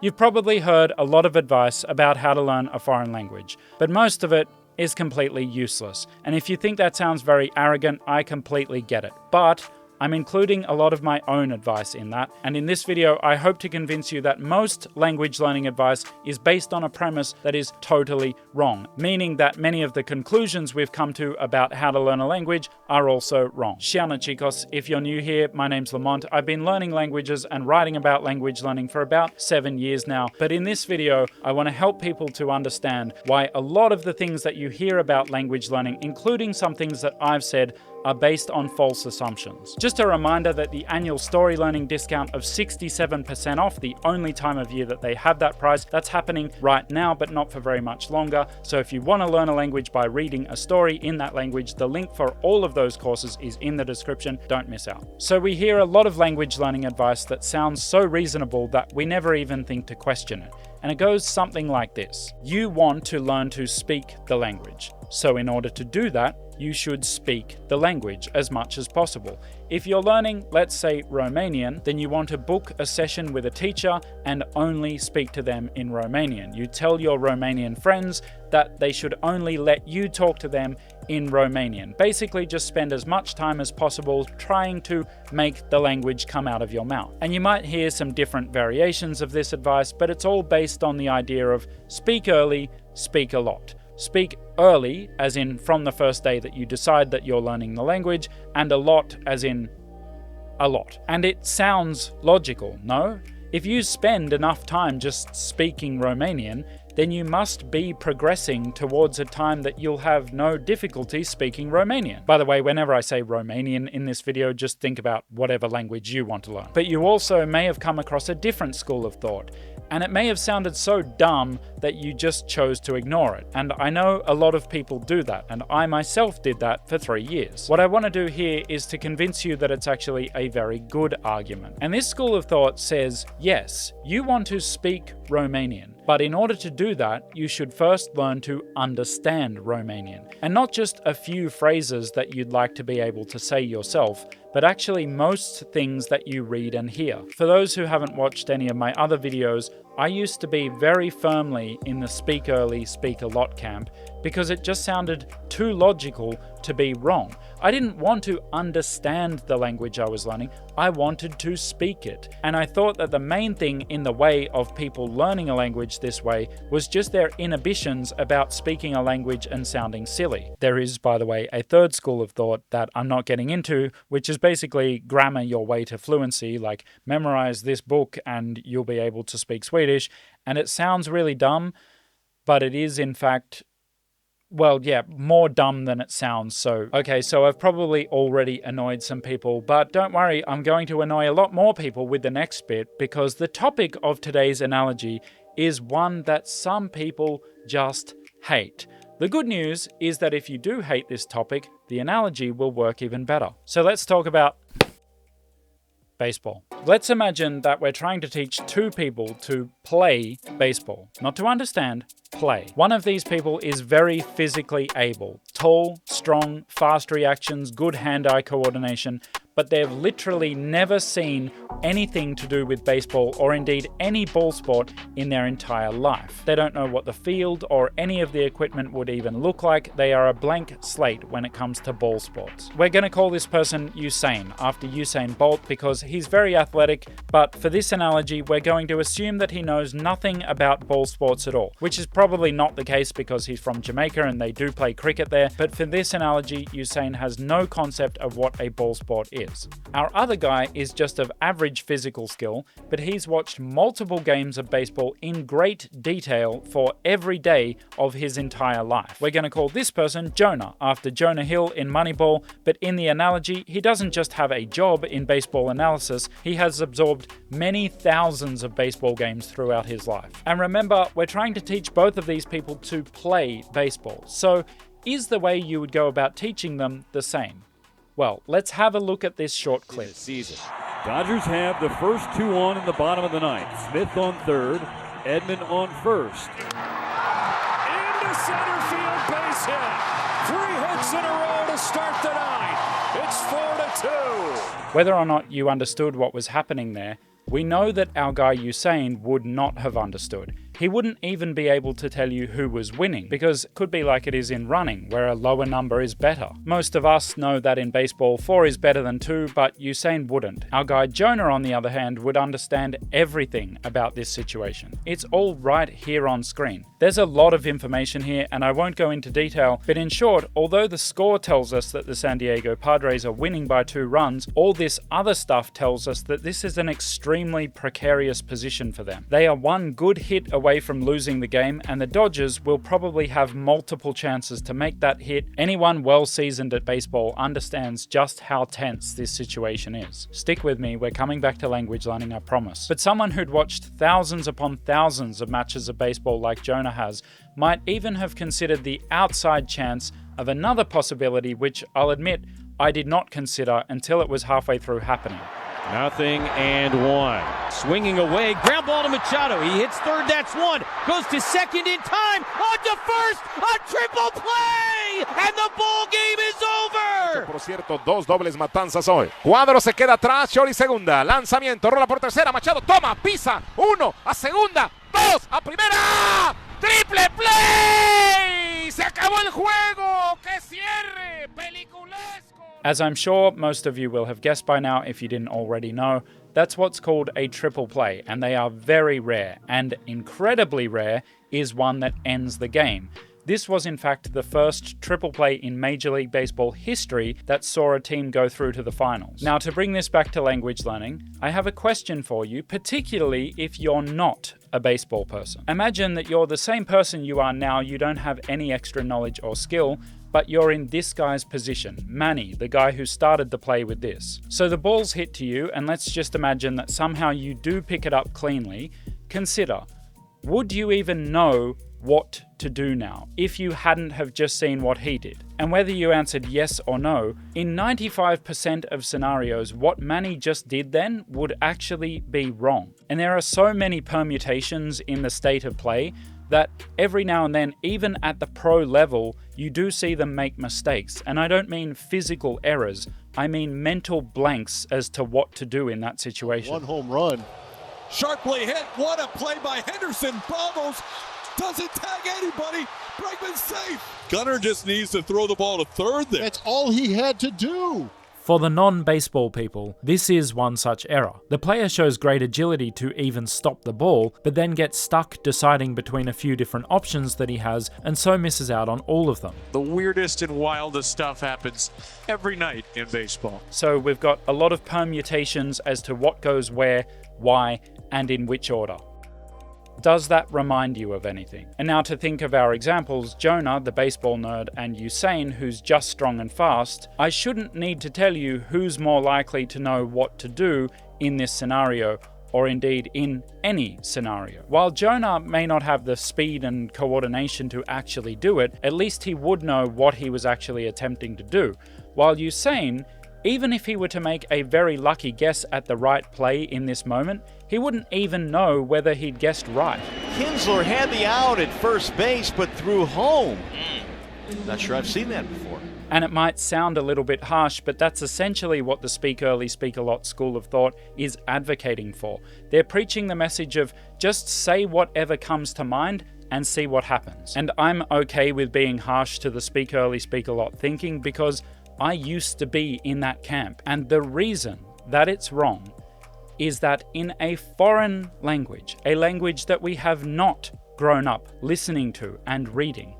You've probably heard a lot of advice about how to learn a foreign language, but most of it is completely useless. And if you think that sounds very arrogant, I completely get it. But I'm including a lot of my own advice in that, and in this video I hope to convince you that most language learning advice is based on a premise that is totally wrong, meaning that many of the conclusions we've come to about how to learn a language are also wrong. Siana chicos, if you're new here, my name's Lamont. I've been learning languages and writing about language learning for about 7 years now, but in this video I want to help people to understand why a lot of the things that you hear about language learning, including some things that I've said, are based on false assumptions. Just a reminder that the annual StoryLearning discount of 67% off, the only time of year that they have that price, that's happening right now, but not for very much longer. So if you want to learn a language by reading a story in that language, the link for all of those courses is in the description. Don't miss out. So we hear a lot of language learning advice that sounds so reasonable that we never even think to question it. And it goes something like this. You want to learn to speak the language. So in order to do that, you should speak the language as much as possible. If you're learning, let's say, Romanian, then you want to book a session with a teacher and only speak to them in Romanian. You tell your Romanian friends that they should only let you talk to them in Romanian. Basically, just spend as much time as possible trying to make the language come out of your mouth. And you might hear some different variations of this advice, but it's all based on the idea of speak early, speak a lot. Speak early, as in from the first day that you decide that you're learning the language, and a lot, as in a lot. And it sounds logical, no? If you spend enough time just speaking Romanian, then you must be progressing towards a time that you'll have no difficulty speaking Romanian. By the way, whenever I say Romanian in this video, just think about whatever language you want to learn. But you also may have come across a different school of thought, and it may have sounded so dumb that you just chose to ignore it. And I know a lot of people do that, and I myself did that for 3 years. What I want to do here is to convince you that it's actually a very good argument. And this school of thought says, yes, you want to speak Romanian, but in order to do that, you should first learn to understand Romanian. And not just a few phrases that you'd like to be able to say yourself, but actually most things that you read and hear. For those who haven't watched any of my other videos, I used to be very firmly in the speak early, speak a lot camp because it just sounded too logical to be wrong. I didn't want to understand the language I was learning, I wanted to speak it. And I thought that the main thing in the way of people learning a language this way was just their inhibitions about speaking a language and sounding silly. There is, by the way, a third school of thought that I'm not getting into, which is basically grammar your way to fluency, like memorize this book and you'll be able to speak Swedish. And it sounds really dumb, but it is in fact, well, yeah, more dumb than it sounds. So I've probably already annoyed some people, but don't worry, I'm going to annoy a lot more people with the next bit because the topic of today's analogy is one that some people just hate. The good news is that if you do hate this topic, the analogy will work even better. So let's talk about baseball. Let's imagine that we're trying to teach two people to play baseball, not to understand, play. One of these people is very physically able, tall, strong, fast reactions, good hand-eye coordination, but they've literally never seen anything to do with baseball or indeed any ball sport in their entire life. They don't know what the field or any of the equipment would even look like. They are a blank slate when it comes to ball sports. We're going to call this person Usain, after Usain Bolt, because he's very athletic, but for this analogy, we're going to assume that he knows nothing about ball sports at all, which is probably not the case because he's from Jamaica and they do play cricket there, but for this analogy, Usain has no concept of what a ball sport is. Our other guy is just of average physical skill, but he's watched multiple games of baseball in great detail for every day of his entire life. We're going to call this person Jonah, after Jonah Hill in Moneyball, but in the analogy, he doesn't just have a job in baseball analysis, he has absorbed many thousands of baseball games throughout his life. And remember, we're trying to teach both of these people to play baseball. So, is the way you would go about teaching them the same? Well, let's have a look at this short clip. Dodgers have the first two on in the bottom of the ninth. Smith on third, Edman on first. Into center field, base hit. 3 hits in a row to start the ninth. It's 4-2. Whether or not you understood what was happening there, We know that our guy Usain would not have understood. He wouldn't even be able to tell you who was winning, because it could be like it is in running, where a lower number is better. Most of us know that in baseball 4 is better than 2, but Usain wouldn't. Our guy Jonah, on the other hand, would understand everything about this situation. It's all right here on screen. There's a lot of information here, and I won't go into detail, but in short, although the score tells us that the San Diego Padres are winning by 2 runs, all this other stuff tells us that this is an extremely precarious position for them. They are one good hit away from losing the game, and the Dodgers will probably have multiple chances to make that hit. Anyone well seasoned at baseball understands just how tense this situation is. Stick with me, we're coming back to language learning, I promise. But someone who'd watched thousands upon thousands of matches of baseball like Jonah has might even have considered the outside chance of another possibility, which I'll admit I did not consider until it was halfway through happening. 0-1. Swinging away, ground ball to Machado. He hits third, that's 1. Goes to second in time, on to first, a triple play, and the ball game is over. Por cierto, 2 dobles matanzas hoy. Cuadro se queda atrás, Chori segunda. Lanzamiento, rola por tercera, Machado toma, pisa. 1 a segunda, 2 a primera. ¡Triple play! ¡Se acabó el juego! ¡Qué cierre! ¡Peliculesco! As I'm sure most of you will have guessed by now if you didn't already know, that's what's called a triple play, and they are very rare, and incredibly rare is one that ends the game. This was in fact the first triple play in Major League Baseball history that saw a team go through to the finals. Now, to bring this back to language learning, I have a question for you, particularly if you're not a baseball person. Imagine that you're the same person you are now, you don't have any extra knowledge or skill, but you're in this guy's position, Manny, the guy who started the play with this. So the ball's hit to you, and let's just imagine that somehow you do pick it up cleanly. Consider, would you even know what to do now if you hadn't have just seen what he did? And whether you answered yes or no, in 95% of scenarios, what Manny just did then would actually be wrong. And there are so many permutations in the state of play that every now and then, even at the pro level, you do see them make mistakes. And I don't mean physical errors, I mean mental blanks as to what to do in that situation. 1 home run. Sharply hit, what a play by Henderson. Bravos doesn't tag anybody. Bregman's safe. Gunnar just needs to throw the ball to third there. That's all he had to do. For the non-baseball people, this is one such error. The player shows great agility to even stop the ball, but then gets stuck deciding between a few different options that he has, and so misses out on all of them. The weirdest and wildest stuff happens every night in baseball. So we've got a lot of permutations as to what goes where, why, and in which order. Does that remind you of anything? And now to think of our examples, Jonah, the baseball nerd, and Usain, who's just strong and fast, I shouldn't need to tell you who's more likely to know what to do in this scenario, or indeed in any scenario. While Jonah may not have the speed and coordination to actually do it, at least he would know what he was actually attempting to do. While Usain, even if he were to make a very lucky guess at the right play in this moment, he wouldn't even know whether he'd guessed right. Kinsler had the out at first base, but threw home. Not sure I've seen that before. And it might sound a little bit harsh, but that's essentially what the Speak Early, Speak a Lot school of thought is advocating for. They're preaching the message of just say whatever comes to mind and see what happens. And I'm okay with being harsh to the Speak Early, Speak a Lot thinking, because I used to be in that camp. And the reason that it's wrong is that in a foreign language, a language that we have not grown up listening to and reading,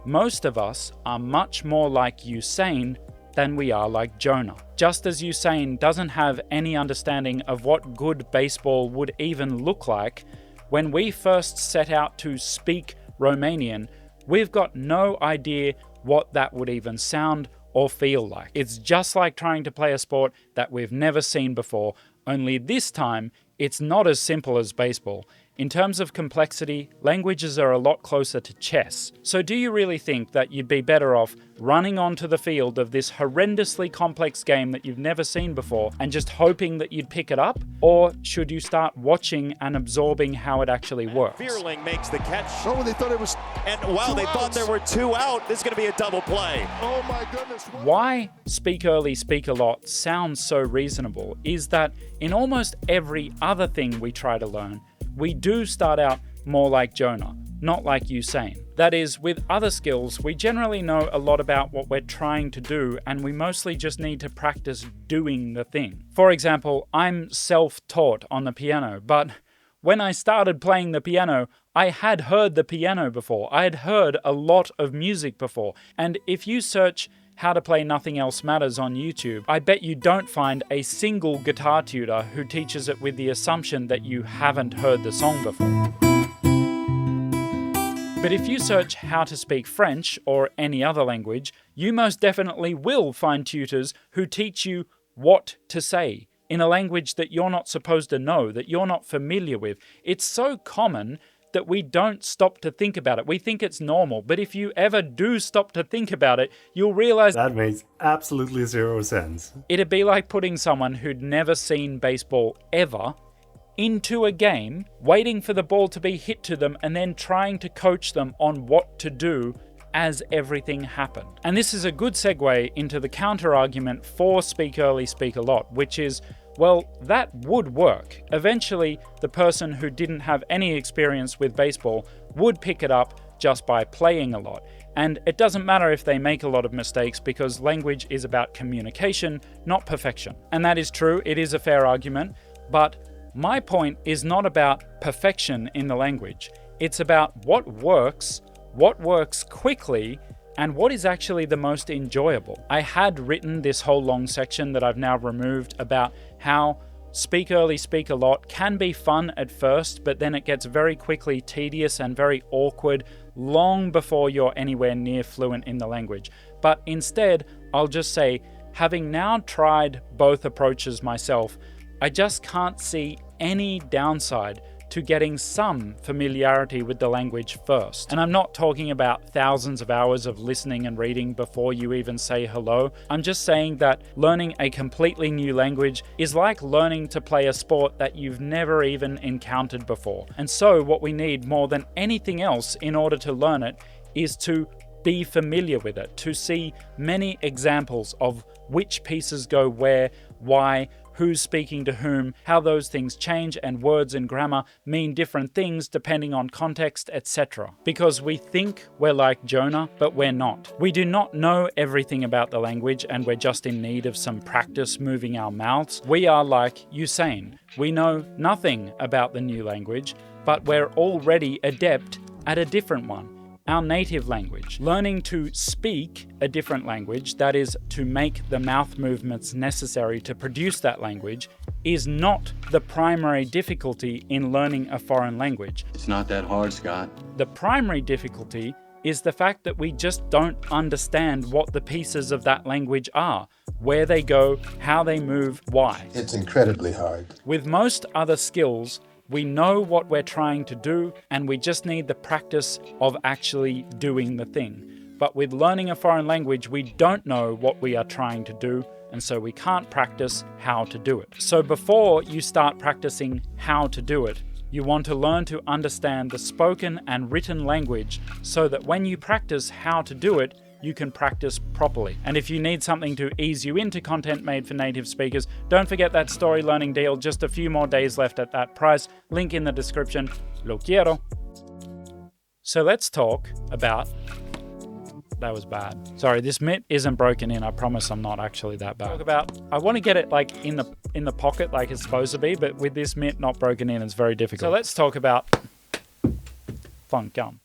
most of us are much more like Usain than we are like Jonah. Just as Usain doesn't have any understanding of what good baseball would even look like, when we first set out to speak Romanian, we've got no idea what that would even sound or feel like. It's just like trying to play a sport that we've never seen before, only this time it's not as simple as baseball. In terms of complexity, languages are a lot closer to chess. So do you really think that you'd be better off running onto the field of this horrendously complex game that you've never seen before and just hoping that you'd pick it up? Or should you start watching and absorbing how it actually works? Fearling makes the catch. Oh, they thought it was. And wow, they thought there were 2 out. This is going to be a double play. Oh my goodness. Why speak early, speak a lot sounds so reasonable is that in almost every other thing we try to learn, we do start out more like Jonah, not like Usain. That is, with other skills, we generally know a lot about what we're trying to do, and we mostly just need to practice doing the thing. For example, I'm self-taught on the piano, but when I started playing the piano, I had heard the piano before. I had heard a lot of music before. And if you search How to Play Nothing Else Matters on YouTube, I bet you don't find a single guitar tutor who teaches it with the assumption that you haven't heard the song before. But if you search how to speak French or any other language, you most definitely will find tutors who teach you what to say in a language that you're not supposed to know, that you're not familiar with. It's so common that we don't stop to think about it. We think it's normal, but if you ever do stop to think about it, you'll realize that makes absolutely zero sense. It'd be like putting someone who'd never seen baseball ever into a game, waiting for the ball to be hit to them, and then trying to coach them on what to do as everything happened. And this is a good segue into the counter-argument for speak early, speak a lot, which is, well, that would work. Eventually, the person who didn't have any experience with baseball would pick it up just by playing a lot. And it doesn't matter if they make a lot of mistakes because language is about communication, not perfection. And that is true, it is a fair argument, but my point is not about perfection in the language. It's about what works quickly, and what is actually the most enjoyable. I had written this whole long section that I've now removed about how speak early, speak a lot can be fun at first, but then it gets very quickly tedious and very awkward long before you're anywhere near fluent in the language. But instead, I'll just say, having now tried both approaches myself, I just can't see any downside to getting some familiarity with the language first. And I'm not talking about thousands of hours of listening and reading before you even say hello. I'm just saying that learning a completely new language is like learning to play a sport that you've never even encountered before. And so what we need more than anything else in order to learn it is to be familiar with it, to see many examples of which pieces go where, why, who's speaking to whom, how those things change, and words and grammar mean different things depending on context, etc. Because we think we're like Jonah, but we're not. We do not know everything about the language and we're just in need of some practice moving our mouths. We are like Usain. We know nothing about the new language, but we're already adept at a different one. Our native language. Learning to speak a different language, that is, to make the mouth movements necessary to produce that language, is not the primary difficulty in learning a foreign language. It's not that hard, Scott. The primary difficulty is the fact that we just don't understand what the pieces of that language are, where they go, how they move, why. It's incredibly hard. With most other skills, we know what we're trying to do, and we just need the practice of actually doing the thing. But with learning a foreign language, we don't know what we are trying to do, and so we can't practice how to do it. So before you start practicing how to do it, you want to learn to understand the spoken and written language so that when you practice how to do it, you can practice properly. And if you need something to ease you into content made for native speakers, don't forget that StoryLearning deal. Just a few more days left at that price. Link in the description. Lo quiero. So let's talk about... That was bad. Sorry, this mitt isn't broken in. I promise I'm not actually that bad. I want to get it like in the pocket like it's supposed to be, but with this mitt not broken in, it's very difficult. So let's talk about fun gum.